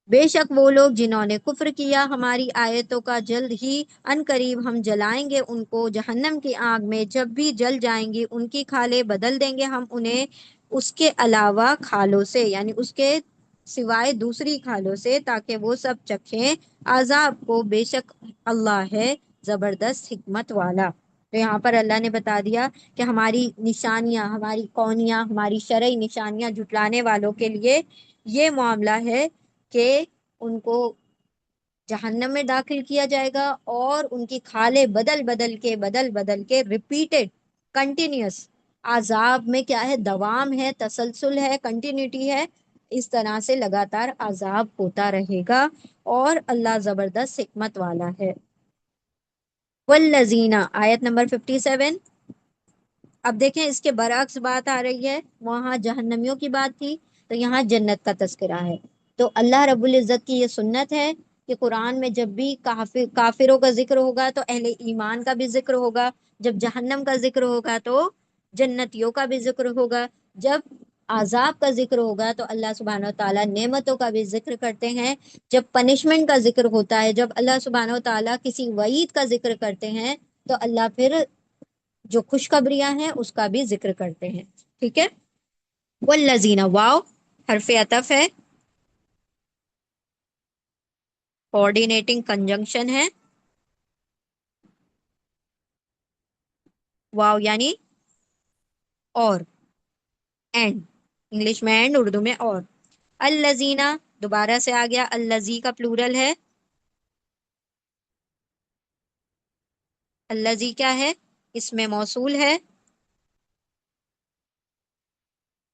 بے شک وہ لوگ جنہوں نے کفر کیا ہماری آیتوں کا، جلد ہی، ان قریب ہم جلائیں گے ان کو جہنم کی آگ میں، جب بھی جل جائیں گی ان کی کھالیں، بدل دیں گے ہم انہیں اس کے علاوہ کھالوں سے، یعنی اس کے سوائے دوسری کھالوں سے، تاکہ وہ سب چکھیں عذاب کو، بے شک اللہ ہے زبردست حکمت والا۔ تو یہاں پر اللہ نے بتا دیا کہ ہماری نشانیاں، ہماری کونیاں، ہماری شرعی نشانیاں جھٹلانے والوں کے لیے یہ معاملہ ہے کہ ان کو جہنم میں داخل کیا جائے گا، اور ان کی کھالیں بدل بدل کے ریپیٹڈ، کنٹینیوس، عذاب میں کیا ہے؟ دوام ہے، تسلسل ہے، کنٹینیوٹی ہے، اس طرح سے لگاتار عذاب ہوتا رہے گا، اور اللہ زبردست حکمت والا ہے۔ والذین، آیت نمبر 57۔ اب دیکھیں اس کے برعکس بات آ رہی ہے، وہاں جہنمیوں کی بات تھی تو یہاں جنت کا تذکرہ ہے۔ تو اللہ رب العزت کی یہ سنت ہے کہ قرآن میں جب بھی کافروں کا ذکر ہوگا تو اہل ایمان کا بھی ذکر ہوگا، جب جہنم کا ذکر ہوگا تو جنتیوں کا بھی ذکر ہوگا، جب عذاب کا ذکر ہوگا تو اللہ سبحانہ و تعالیٰ نعمتوں کا بھی ذکر کرتے ہیں، جب پنشمنٹ کا ذکر ہوتا ہے، جب اللہ سبحانہ و تعالیٰ کسی وعید کا ذکر کرتے ہیں تو اللہ پھر جو خوشخبریاں ہیں اس کا بھی ذکر کرتے ہیں. ٹھیک ہے. والذین، واو حرف عطف ہے، کوآرڈینیٹنگ کنجنکشن ہے، واو یعنی اور، اینڈ، انگلش میں اینڈ، اردو میں اور. الذین دوبارہ سے آ گیا، الذی کا پلورل ہے، الذی کیا ہے؟ اس میں موصول ہے،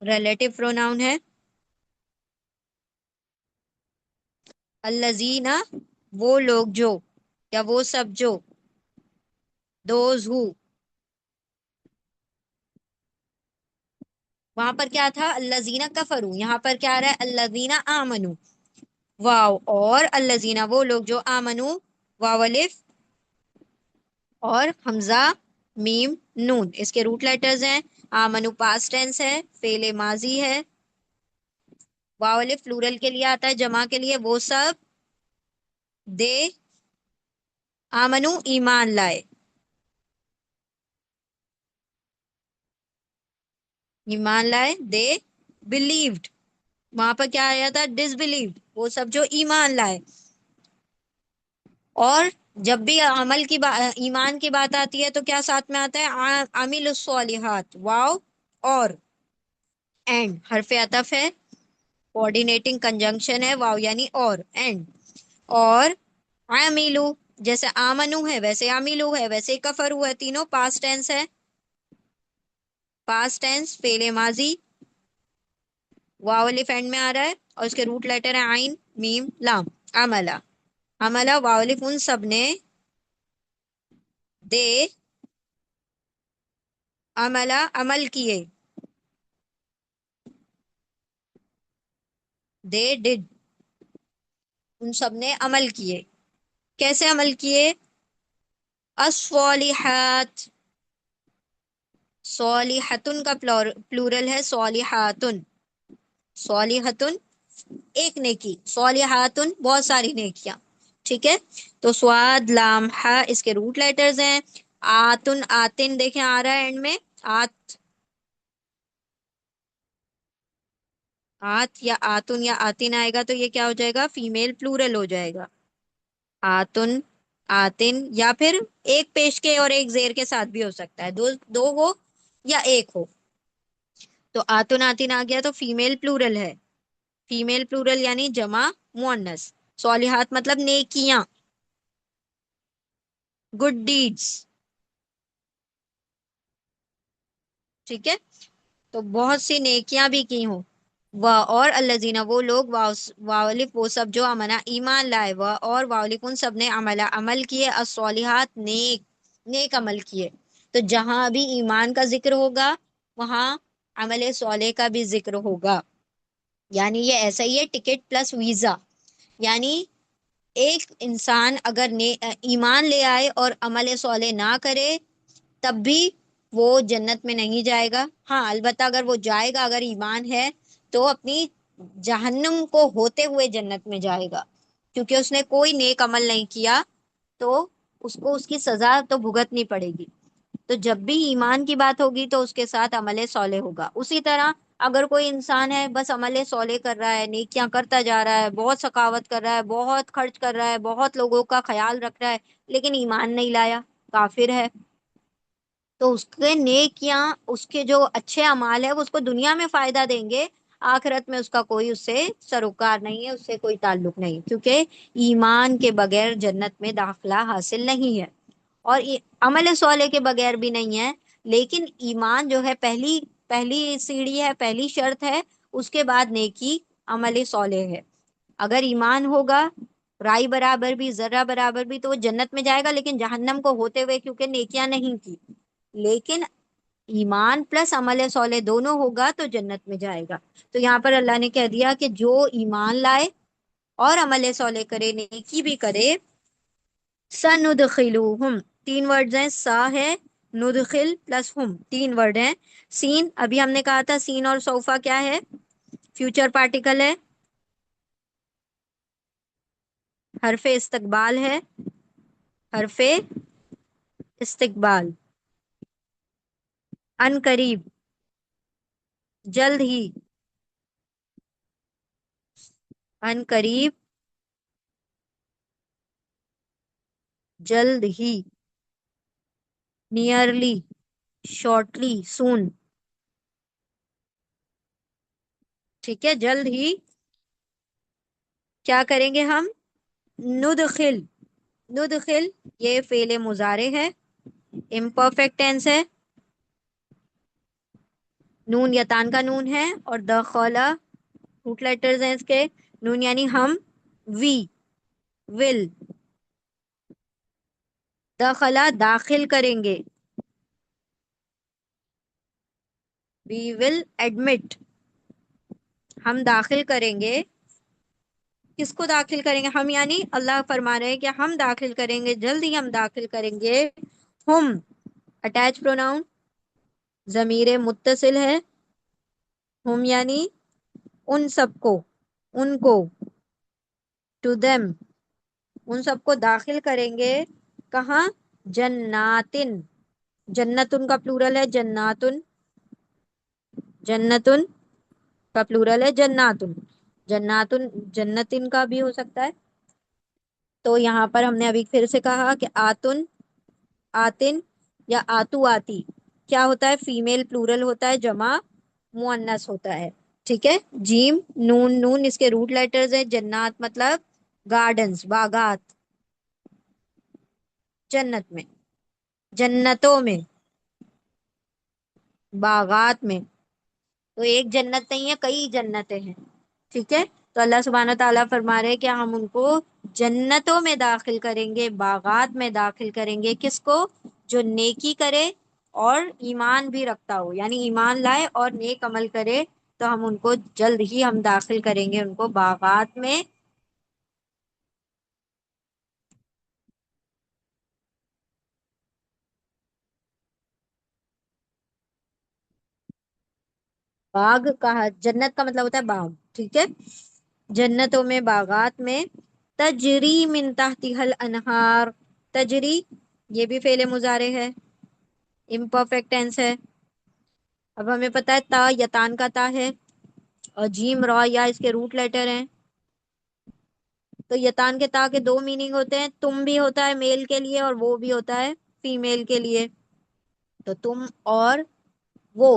ریلیٹو پروناؤن ہے. الذین وہ لوگ جو، یا وہ سب جو، دوز ہو، وہاں پر کیا تھا؟ الذین کفروا، یہاں پر کیا آ رہا ہے؟ الذین آمنو، واو اور الذین وہ لوگ جو، آمنو واو الف اور حمزہ میم نون، اس کے روٹ لیٹرز ہیں. آمنو پاسٹ ٹینس ہے، فعل ماضی ہے، واو الف پلورل کے لیے آتا ہے، جمع کے لیے وہ سب، دے آمنو ایمان لائے، ایمان لائے، دے بلیوڈ، وہاں پر کیا آیا تھا؟ ڈس بلیوڈ، وہ سب جو ایمان لائے. اور جب بھی عمل کی ایمان کی بات آتی ہے تو کیا ساتھ میں آتا ہے؟ عامل الصالحات، واو اور اینڈ حرف عطف ہے، کوآرڈینیٹنگ کنجنکشن ہے، واو یعنی اور، اینڈ. اور عاملو، جیسے آمنو ہے ویسے عاملو ہے، ویسے کفرو ہے، تینوں پاسٹ ٹینس ہے، پاسٹ ٹینس فعل ماضی، واو الف اینڈ میں آ رہا ہے اور اس کے روٹ لیٹر ہے عین میم لام. عملا، عملا واو الف ان سب نے، دے عملا عمل کیے، دے ڈڈ ان سب نے عمل کیے. کیسے عمل کیے؟ الصالحات، صالحتن کا پلورل ہے صالحاتن، صالحتن ایک نیکی، صالحاتن بہت ساری نیکیاں. ٹھیک ہے. تو سواد لام ہا اس کے روٹ لیٹرز ہیں. آتن آتن دیکھیں آ رہا ہے اینڈ میں، آت، آت یا آتن یا آتن آئے گا تو یہ کیا ہو جائے گا؟ فیمیل پلورل ہو جائے گا. آتن آتن، یا پھر ایک پیش کے اور ایک زیر کے ساتھ بھی ہو سکتا ہے، دو دو ہو یا ایک ہو. تو آتن آتن آ گیا تو فیمیل پلورل ہے، فیمیل پلورل یعنی جمع مؤنث. صالحات مطلب نیکیاں، گڈ ڈیڈس. ٹھیک ہے. تو بہت سی نیکیاں بھی کی ہوں. اور الذین وہ لوگ، واولف وہ سب جو، امنا ایمان لائے، اور واولف ان سب نے، عملا عمل کیے، الصالحات نیک نیک عمل کیے. تو جہاں بھی ایمان کا ذکر ہوگا وہاں عمل صالح کا بھی ذکر ہوگا. یعنی یہ ایسا ہی ہے ٹکٹ پلس ویزا. یعنی ایک انسان اگر ایمان لے آئے اور عمل صالح نہ کرے تب بھی وہ جنت میں نہیں جائے گا. ہاں البتہ اگر وہ جائے گا، اگر ایمان ہے تو اپنی جہنم کو ہوتے ہوئے جنت میں جائے گا، کیونکہ اس نے کوئی نیک عمل نہیں کیا تو اس کو اس کی سزا تو بھگتنی پڑے گی. تو جب بھی ایمان کی بات ہوگی تو اس کے ساتھ عمل صالح ہوگا. اسی طرح اگر کوئی انسان ہے بس عمل صالح کر رہا ہے، نیکیاں کرتا جا رہا ہے، بہت سخاوت کر رہا ہے، بہت خرچ کر رہا ہے، بہت لوگوں کا خیال رکھ رہا ہے، لیکن ایمان نہیں لایا، کافر ہے، تو اس کے نیکیاں، اس کے جو اچھے اعمال ہے وہ اس کو دنیا میں فائدہ دیں گے، آخرت میں اس کا کوئی اس سے سروکار نہیں ہے، اس سے کوئی تعلق نہیں، کیونکہ ایمان کے بغیر جنت میں داخلہ حاصل نہیں ہے، اور عمل صالح کے بغیر بھی نہیں ہے. لیکن ایمان جو ہے پہلی پہلی سیڑھی ہے، پہلی شرط ہے، اس کے بعد نیکی عمل صالح ہے. اگر ایمان ہوگا رائی برابر بھی، ذرہ برابر بھی، تو وہ جنت میں جائے گا لیکن جہنم کو ہوتے ہوئے، کیونکہ نیکیاں نہیں کی. لیکن ایمان پلس عمل صالح دونوں ہوگا تو جنت میں جائے گا. تو یہاں پر اللہ نے کہہ دیا کہ جو ایمان لائے اور عمل صالح کرے، نیکی بھی کرے، سندخلوہم، تین ورڈز ہیں، سا ہے، ندخل پلس ہم، تین ورڈ ہیں. سین ابھی ہم نے کہا تھا، سین اور سوفا کیا ہے؟ فیوچر پارٹیکل ہے، حرف استقبال ہے، حرف استقبال. ان قریب، جلد ہی، ان قریب، جلد ہی، نیئرلی، شارٹلی، سون. ٹھیک ہے، جلد ہی کیا کریں گے ہم؟ ندخل. ندخل یہ فعل مضارع ہے، امپرفیکٹ ٹینس ہے، نون یتان کا نون ہے، اور دخلا روٹ لیٹرز ہیں اس کے. نون یعنی ہم، وی ول، دخلا داخل کریں گے، وی ول ایڈمٹ، ہم داخل کریں گے. کس کو داخل کریں گے ہم؟ یعنی اللہ فرما رہے ہیں کہ ہم داخل کریں گے، جلد ہی ہم داخل کریں گے. ہم اٹیچ پروناؤن، ضمیر متصل ہے، ہم یعنی ان سب کو، ان کو، ٹو دیم، ان سب کو داخل کریں گے. کہاں؟ جناتن. جنتن کا پلورل ہے جناتن، جنتن کا پلورل ہے جناتن، جناتن جنتن کا بھی ہو سکتا ہے. تو یہاں پر ہم نے ابھی پھر سے کہا کہ آتن، آتن یا آتو آتی کیا ہوتا ہے؟ فیمیل پلورل ہوتا ہے، جمع مؤنث ہوتا ہے. ٹھیک ہے. جیم نون، نون اس کے روٹ لیٹرز ہیں. جنات مطلب گارڈنز، باغات، جنت میں، جنتوں میں، باغات میں. تو ایک جنت نہیں ہے، کئی جنتیں ہیں. ٹھیک ہے. تو اللہ سبحانہ تعالیٰ فرما رہے کہ ہم ان کو جنتوں میں داخل کریں گے، باغات میں داخل کریں گے. کس کو؟ جو نیکی کرے اور ایمان بھی رکھتا ہو، یعنی ایمان لائے اور نیک عمل کرے، تو ہم ان کو جلد ہی ہم داخل کریں گے ان کو باغات میں. باغ کا جنت کا مطلب ہوتا ہے باغ. ٹھیک ہے. جنتوں میں، باغات میں. تجری من تحتها الانہار، تجری یہ بھی فعل مضارع ہے، امپرفیکٹ ٹینس ہے. اب ہمیں پتا ہے تا یتان کا تا ہے، اور جیم را یا اس کے روٹ لیٹر ہیں. تو یتان کے تا کے دو میننگ ہوتے ہیں، تم بھی ہوتا ہے میل کے لیے اور وہ بھی ہوتا ہے فیمیل کے لیے. تو تم اور وہ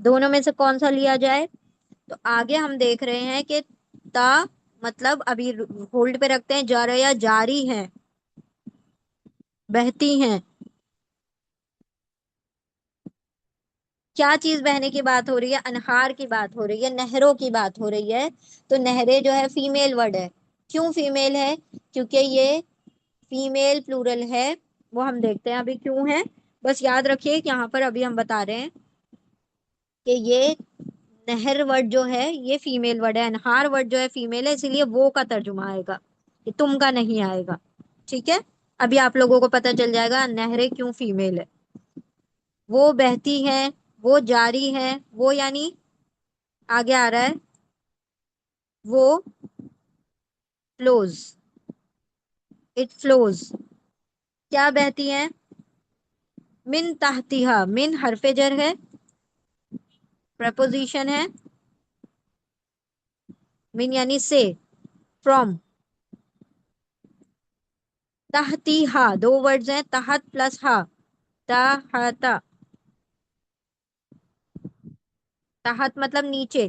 دونوں میں سے کون سا لیا جائے؟ تو آگے ہم دیکھ رہے ہیں کہ تا مطلب ابھی ہولڈ پہ رکھتے ہیں، جا رہا یا جاری ہے، بہتی ہیں. کیا چیز بہنے کی بات ہو رہی ہے؟ انہار کی بات ہو رہی ہے، نہروں کی بات ہو رہی ہے. تو نہریں جو ہے فیمیل ورڈ ہے. کیوں فیمیل ہے؟ کیونکہ یہ فیمیل پلورل ہے. وہ ہم دیکھتے ہیں ابھی کیوں ہے. بس یاد رکھیے کہ یہاں پر ابھی ہم بتا رہے ہیں کہ یہ نہر ورڈ جو ہے یہ فیمیل ورڈ ہے، انہار ورڈ جو ہے فیمیل ہے، اسی لیے وہ کا ترجمہ آئے گا، یہ تم کا نہیں آئے گا. ٹھیک ہے. ابھی آپ لوگوں کو پتہ چل جائے گا نہریں کیوں فیمیل ہے. وہ بہتی ہیں، وہ جاری ہے، وہ یعنی آگے آ رہا ہے، وہ فلوز، اٹ فلوز. کیا بہتی ہیں؟ من تحتیہ، من حرف جر ہے، پریپوزیشن ہے، من یعنی سے، فرام. تحتی ہا دو ورڈز ہیں، تحت پلس ہا، تحت. تحت مطلب نیچے،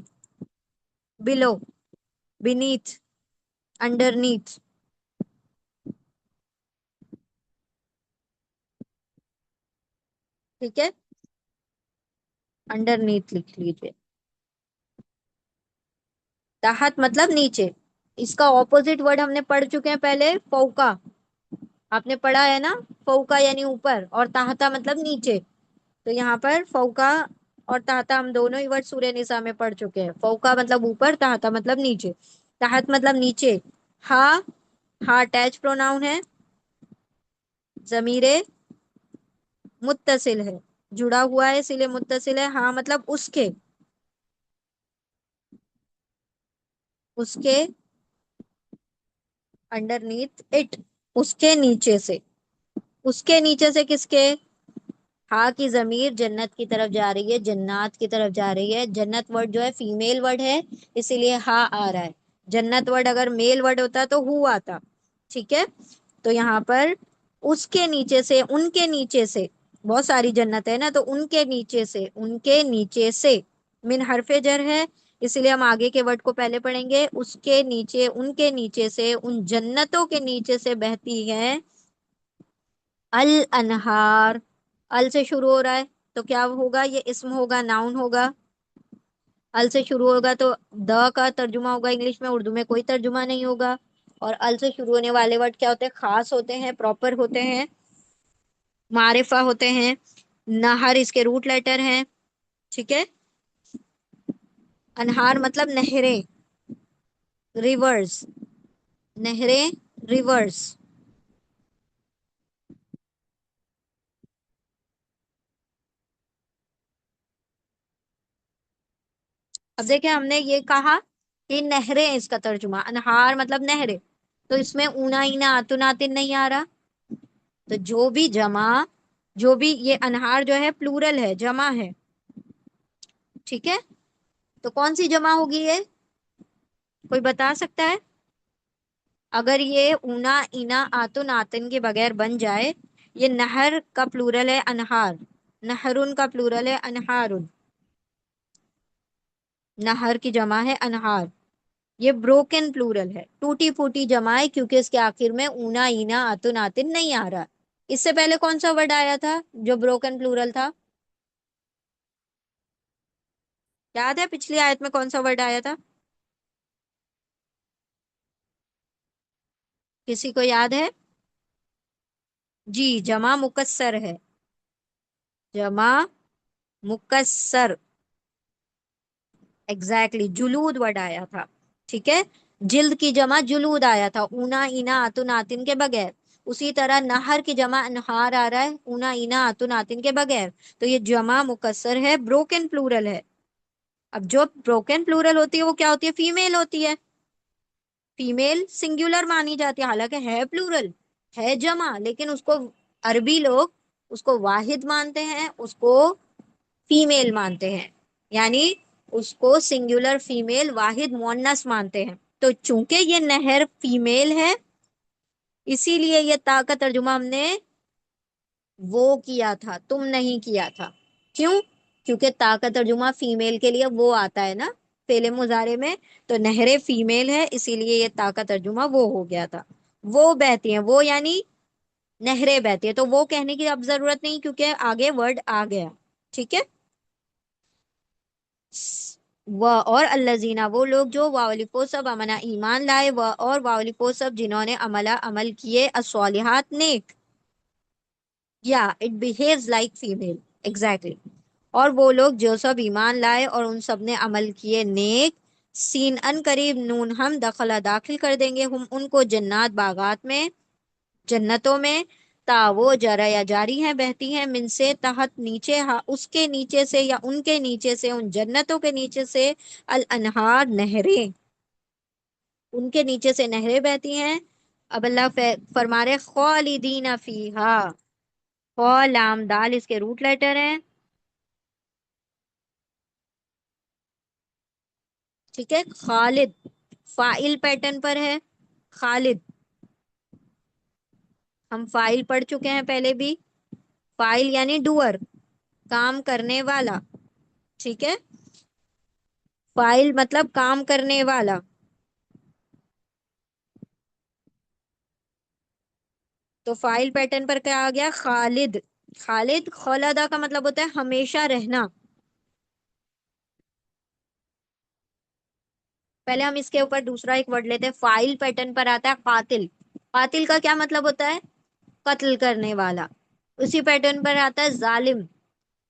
بلو، بینیتھ، انڈرنیتھ. ٹھیک ہے. انڈرنیتھ لکھ لیجیے. تحت مطلب نیچے. اس کا اپوزٹ ورڈ ہم نے پڑھ چکے ہیں پہلے، فوقا. آپ نے پڑھا ہے نا، فوقا یعنی اوپر، اور تحتا مطلب نیچے. تو یہاں پر فوقا اور تحتا ہم دونوں ہی ورڈ سورہ نساء میں پڑھ چکے ہیں. فوقا مطلب اوپر، تحتا مطلب نیچے. تحت مطلب نیچے. ہا، ہا اٹیچ پروناؤن ہے، ضمیر متصل ہے، جڑا ہوا ہے اسی لیے متصل ہے. ہاں مطلب اس کے انڈر نیتھ اٹ، اس کے نیچے سے. اس کے نیچے سے کس کے؟ ہا کی ضمیر جنت کی طرف جا رہی ہے، جنات کی طرف جا رہی ہے. جنت ورڈ جو ہے فیمیل ورڈ ہے، اسی لیے ہا آ رہا ہے. جنت ورڈ اگر میل ورڈ ہوتا تو ہو آتا. ٹھیک ہے. تو یہاں پر اس کے نیچے سے، ان کے نیچے سے، بہت ساری جنت ہے نا، تو ان کے نیچے سے، ان کے نیچے سے من حرف جر ہے، اس لیے ہم آگے کے ورڈ کو پہلے پڑھیں گے. اس کے نیچے، ان کے نیچے سے، ان جنتوں کے نیچے سے بہتی ہے الانہار. ال سے شروع ہو رہا ہے تو کیا ہوگا؟ یہ اسم ہوگا، ناؤن ہوگا. ال سے شروع ہوگا تو دا کا ترجمہ ہوگا انگلش میں، اردو میں کوئی ترجمہ نہیں ہوگا. اور ال سے شروع ہونے والے ورڈ کیا ہوتے ہیں؟ خاص ہوتے ہیں، پراپر ہوتے ہیں، معرفہ ہوتے ہیں. نہر اس کے روٹ لیٹر ہیں. ٹھیک ہے. انہار مطلب نہریں، ریورز، نہریں، ریورز. اب دیکھیں ہم نے یہ کہا کہ نہریں اس کا ترجمہ، انہار مطلب نہریں، تو اس میں اونا اینا آتن آتن نہیں آ رہا. تو جو بھی جمع، جو بھی یہ انہار جو ہے پلورل ہے، جمع ہے. ٹھیک ہے. تو کون سی جمع ہوگی یہ؟ کوئی بتا سکتا ہے؟ اگر یہ اونا اینا آتن آتن کے بغیر بن جائے، یہ نہر کا پلورل ہے انہار، نہرن کا پلورل ہے انہارن، نہر کی جمع ہے انہار. یہ بروکن پلورل ہے، ٹوٹی پھوٹی جمع ہے، کیونکہ اس کے آخر میں اونا اینا آتن آتن نہیں آ رہا. اس سے پہلے کون سا ورڈ آیا تھا جو بروکن پلورل تھا؟ یاد ہے پچھلی آیت میں کون سا ورڈ آیا تھا؟ کسی کو یاد ہے؟ جی، جمع مکسر ہے، جمع مکسر. ایگزیکٹلی جلود ورڈ آیا تھا. ٹھیک ہے. جلد کی جمع جلود آیا تھا، اونا اینا آتن آتن کے بغیر. اسی طرح نہر کی جمع انہار آ رہا ہے، اونا اینا آتن آتن کے بغیر. تو یہ جمع مکسر ہے، بروکن پلورل ہے. اب جو بروکن پلورل ہوتی ہے وہ کیا ہوتی ہے؟ فیمیل ہوتی ہے. فیمیل سنگولر مانی جاتی ہے، حالانکہ ہے پلورل، ہے جمع، لیکن اس کو عربی لوگ اس کو واحد مانتے ہیں، اس کو فیمیل مانتے ہیں، یعنی اس کو سنگولر فیمیل واحد مونس مانتے ہیں. تو چونکہ یہ نہر فیمیل ہے، اسی لیے یہ تا کا ترجمہ ہم نے وہ کیا تھا، تم نہیں کیا تھا. کیوں؟ کیونکہ تا کا ترجمہ فیمیل کے لیے وہ آتا ہے نا فعل مضارع میں. تو نہریں فیمیل ہے، اسی لیے یہ تا کا ترجمہ وہ ہو گیا تھا. وہ بہتی ہیں، وہ یعنی نہریں بہتی ہیں، تو وہ کہنے کی اب ضرورت نہیں کیونکہ آگے ورڈ آ گیا. ٹھیک ہے. اور الذین، وہ لوگ جو واولفو سب امنا ایمان لائے، اور واولفو سب جنہوں نے عمل کیے، الصالحات نیک. یا اٹ بیہیوز لائک فیمیل، ایگزیکٹلی. اور وہ لوگ جو سب ایمان لائے اور ان سب نے عمل کیے نیک، سین ان قریب نون ہم دخلا داخل کر دیں گے ہم ان کو جنات باغات میں، جنتوں میں. تا وہ جرا یا جاری ہیں، بہتی ہیں، من سے تحت نیچے، اس کے نیچے سے یا ان کے نیچے سے، ان جنتوں کے نیچے سے، الانہار نہریں، ان کے نیچے سے نہریں بہتی ہیں. اب اللہ فرما رہے خالدین فیہا، خا لام دال اس کے روٹ لیٹر ہیں. ٹھیک ہے. خالد فائل پیٹرن پر ہے، خالد. ہم فائل پڑھ چکے ہیں پہلے بھی. فائل یعنی ڈوئر، کام کرنے والا. ٹھیک ہے. فائل مطلب کام کرنے والا. تو فائل پیٹرن پر کیا آ گیا؟ خالد. خالد خلدا کا مطلب ہوتا ہے ہمیشہ رہنا. پہلے ہم اس کے اوپر دوسرا ایک ورڈ لیتے ہیں. فائل پیٹرن پر آتا ہے قاتل. قاتل کا کیا مطلب ہوتا ہے؟ قتل کرنے والا. اسی پیٹرن پر آتا ہے ظالم.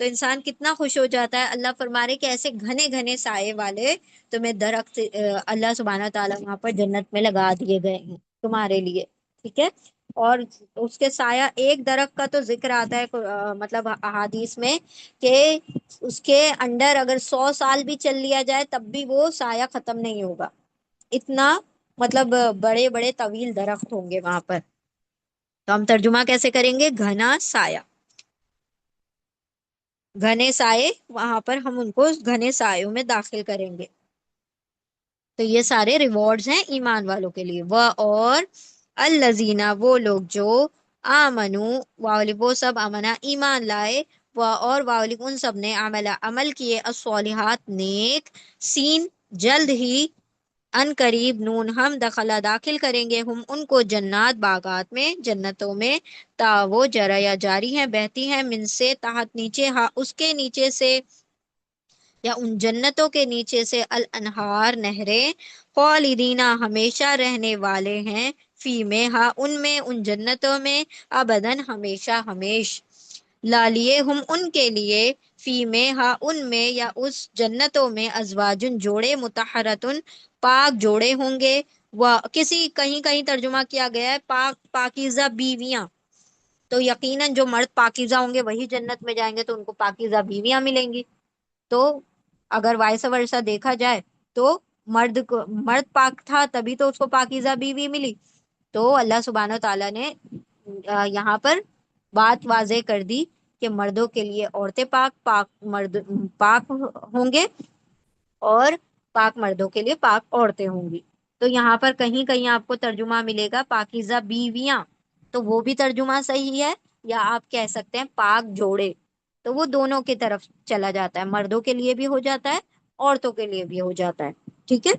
تو انسان کتنا خوش ہو جاتا ہے۔ اللہ فرما رہے کہ ایسے گھنے گھنے سائے والے تمہیں درخت اللہ سبحانہ تعالیٰ وہاں پر جنت میں لگا دیے گئے ہیں تمہارے لیے، ٹھیک ہے۔ اور اس کے سایہ، ایک درخت کا تو ذکر آتا ہے مطلب احادیث میں کہ اس کے انڈر اگر 100 سال بھی چل لیا جائے تب بھی وہ سایہ ختم نہیں ہوگا، اتنا مطلب بڑے بڑے طویل درخت ہوں گے وہاں پر۔ تو ہم ترجمہ کیسے کریں گے؟ گھنا سایہ، گھنے سائے، وہاں پر ہم ان کو گھنے سایوں میں داخل کریں گے۔ تو یہ سارے ریوارڈز ہیں ایمان والوں کے لیے۔ وہ اور الذین، وہ لوگ جو آمنو، وہ سب امنا ایمان لائے، وہ اور ان سب نے عمل کیے الصالحات نیک، سین جلد ہی، ان قریب نون ہم داخل کریں گے ہم ان کو جنات باغات میں، جنتوں میں، تا وہ جرا یا جاری ہیں، بہتی ہیں، من سے تحت نیچے، ہاں اس کے نیچے سے یا ان جنتوں کے نیچے سے، الانہار نہریں، خالدین ہمیشہ رہنے والے ہیں، فی میں، ہاں ان میں، ان جنتوں میں، ابدن ہمیشہ ہمیش، لالیے ہم ان کے لیے، فی میں، ہاں ان میں یا اس جنتوں میں، ازواجن جوڑے، مطہرتن پاک جوڑے ہوں گے، وہ کسی کہیں کہیں ترجمہ کیا گیا ہے پاکیزہ بیویاں، تو یقیناً جو مرد پاکیزہ ہوں گے وہی جنت میں جائیں گے تو ان کو پاکیزہ بیویاں ملیں گی۔ تو اگر وائس ورثہ دیکھا جائے تو مرد پاک تھا تبھی تو اس کو پاکیزہ بیوی ملی۔ تو اللہ سبحانہ تعالیٰ نے یہاں پر بات واضح کر دی کہ مردوں کے لیے عورتیں مرد پاک ہوں گے، اور پاک مردوں کے لیے پاک عورتیں ہوں گی۔ تو یہاں پر کہیں کہیں آپ کو ترجمہ ملے گا پاکیزہ بیویاں، تو وہ بھی ترجمہ صحیح ہے، یا آپ کہہ سکتے ہیں پاک جوڑے، تو وہ دونوں کی طرف چلا جاتا ہے، مردوں کے لیے بھی ہو جاتا ہے، عورتوں کے لیے بھی ہو جاتا ہے، ٹھیک ہے۔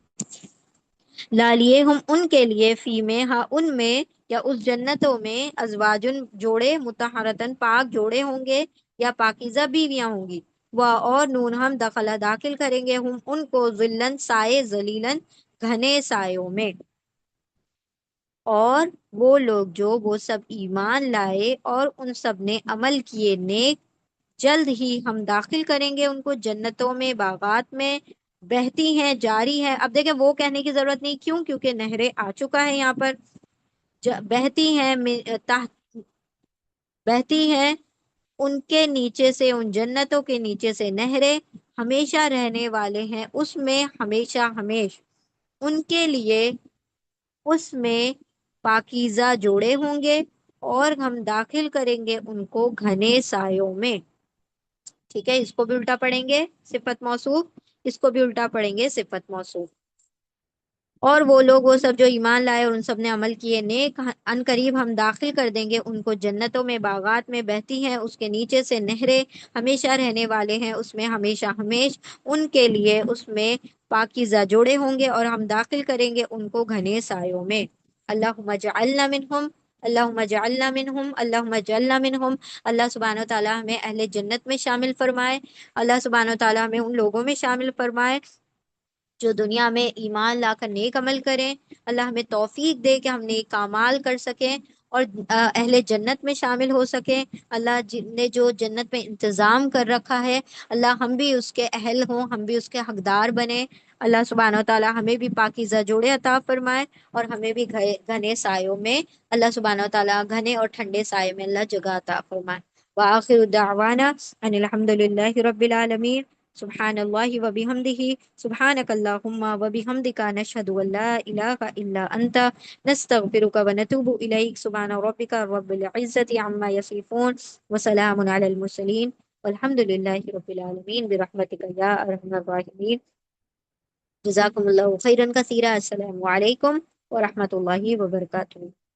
لالیے ہم ان کے لیے، فی میں، ہاں ان میں یا اس جنتوں میں، ازواجن جوڑے، مطہرتن پاک جوڑے ہوں گے، یا پاکیزہ بیویاں ہوں گی، وہ اور نون ہم داخل کریں گے ہم ان کو، ذلن سائے، ذلیلن گھنے سایوں میں، اور وہ لوگ جو وہ سب ایمان لائے اور ان سب نے عمل کیے نیک، جلد ہی ہم داخل کریں گے ان کو جنتوں میں، باغات میں، بہتی ہیں، جاری ہے۔ اب دیکھیں وہ کہنے کی ضرورت نہیں، کیوں؟ کیونکہ نہریں آ چکا ہے یہاں پر، بہتی ہیں، بہتی ہیں ان کے نیچے سے، ان جنتوں کے نیچے سے نہریں، ہمیشہ رہنے والے ہیں اس میں، ہمیشہ ہمیش، ان کے لیے اس میں پاکیزہ جوڑے ہوں گے، اور ہم داخل کریں گے ان کو گھنے سایوں میں، ٹھیک ہے۔ اس کو بھی الٹا پڑھیں گے صفت موصوف، اس کو بھی الٹا پڑھیں گے صفت موصوف۔ اور وہ لوگ وہ سب جو ایمان لائے اور ان سب نے عمل کیے نیک، ان قریب ہم داخل کر دیں گے ان کو جنتوں میں، باغات میں، بہتی ہیں اس کے نیچے سے نہریں، ہمیشہ رہنے والے ہیں اس میں، ہمیشہ ہمیش، ان کے لیے اس میں پاکیزہ جوڑے ہوں گے، اور ہم داخل کریں گے ان کو گھنے سایوں میں۔ اللہم اجعلنا منہم، اللہم اجعلنا منہم، اللہم اجعلنا منہم۔ اللہ سبحانہ و تعالیٰ ہمیں اہل جنت میں شامل فرمائے، اللہ سبحانہ و تعالیٰ ہمیں ان لوگوں میں شامل فرمائے جو دنیا میں ایمان لا کر نیک عمل کریں۔ اللہ ہمیں توفیق دے کہ ہم نیک اعمال کر سکیں اور اہل جنت میں شامل ہو سکیں۔ اللہ جن نے جو جنت میں انتظام کر رکھا ہے، اللہ ہم بھی اس کے اہل ہوں، ہم بھی اس کے حقدار بنیں۔ اللہ سبحانہ و تعالیٰ ہمیں بھی پاکیزہ جوڑے عطا فرمائے، اور ہمیں بھی گھنے سایوں میں، اللہ سبحانہ و تعالیٰ گھنے اور ٹھنڈے سائے میں اللہ جگہ عطا فرمائے۔ وآخر دعوانا ان الحمد للہ رب العالمین۔ سبحان اللہ وبحمدہ، سبحانک اللہم وبحمدک، نشہد ان لا الہ الا انت، نستغفرک ونتوب الیک۔ سبحان ربک رب العزت عما یصفون، وسلام علی المرسلین، والحمد للہ رب العالمین، برحمتک یا ارحم الراحمین۔ جزاکم اللہ خیرا کثیرا۔ السلام علیکم ورحمۃ اللہ وبرکاتہ۔